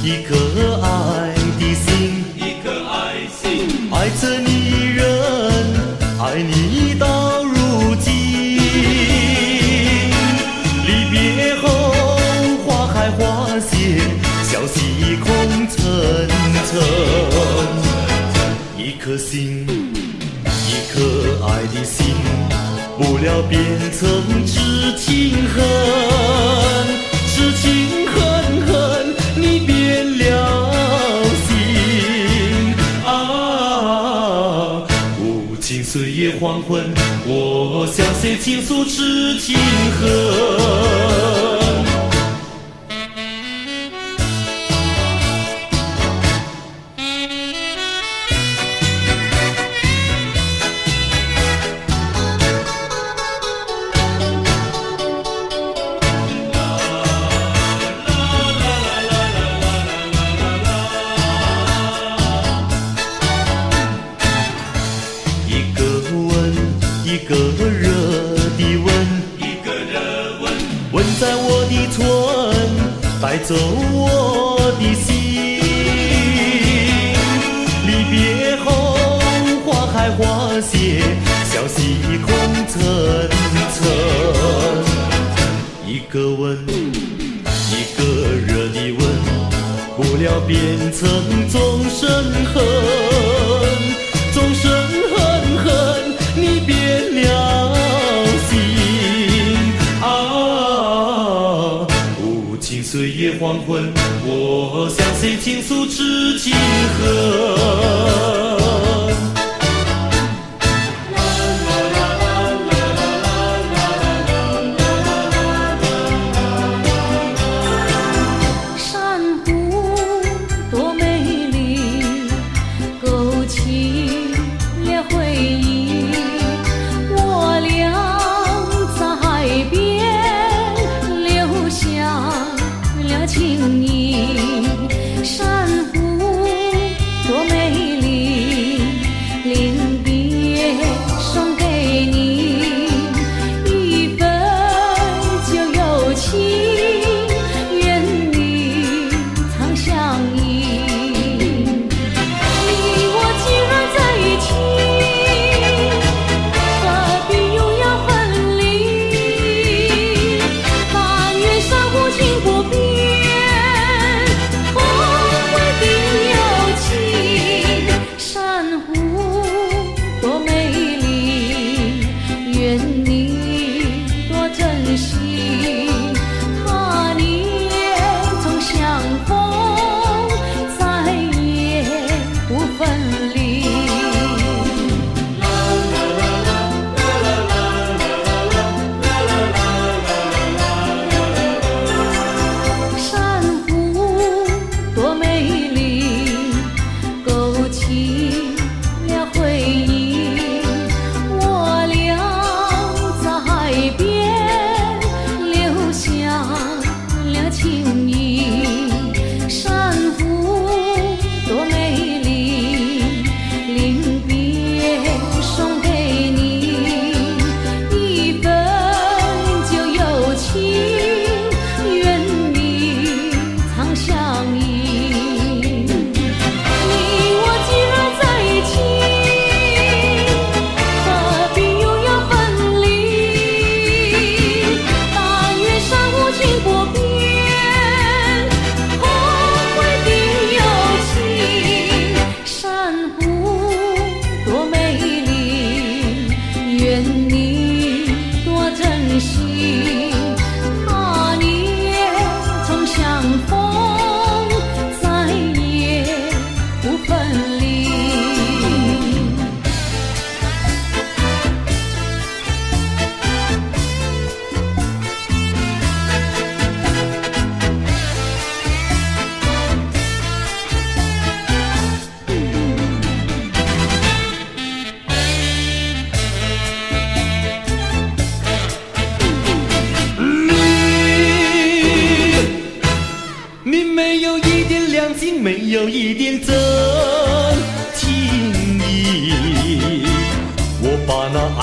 一颗爱的心，一颗爱心，爱着你人，爱你到如今。离别后，花开花谢，消息空沉沉。一颗心，一颗爱的心，不料变成痴情恨，痴情恨恨，你变了心啊！无尽岁月黄昏，我向谁倾诉痴情恨？一个热的吻，一个热吻，吻在我的唇，带走我的心。离别后，花开花谢，消息空沉沉。一个吻，一个热的吻，不料变成终身恨，终身恨恨。你变了心啊！无尽岁月黄昏，我向谁倾诉痴情恨？珊瑚多美丽，勾起了回忆。情意，珊瑚多美丽，临别送给你一份旧友情，愿你常相依。你我既然在一起，何必又要分离？但愿珊瑚经过冰。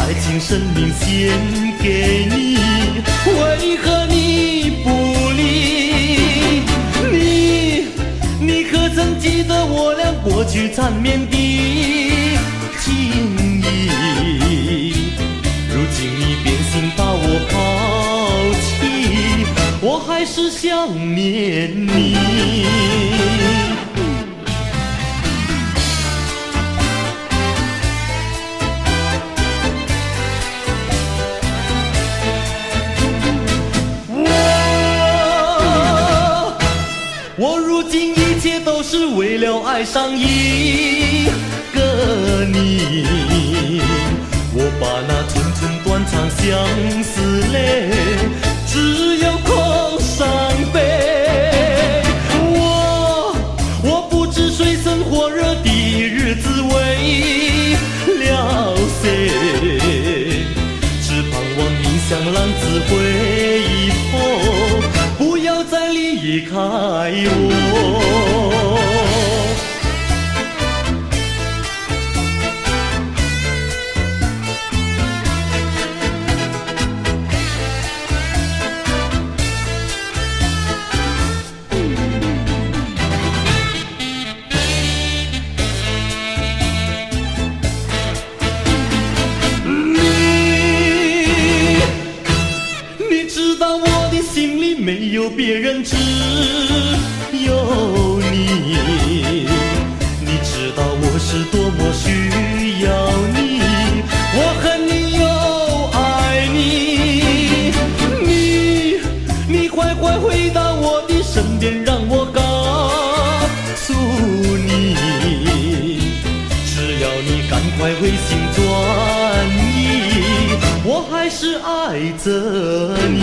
爱情生命献给你，为何你不理？你可曾记得我俩过去缠绵的情谊？如今你变心把我抛弃，我还是想念你。我如今一切都是为了爱上一个你，我把那寸寸断肠相思泪，只有空伤悲。我不知水深火热的日子为了谁，只盼望你像浪子回头，不要再离开我。你知道我的心里没有别人，只有你。你知道我是多么需要你，我恨你又爱你。你快快回到我的身边，让我告诉你，只要你赶快回心转意，我还是爱着你。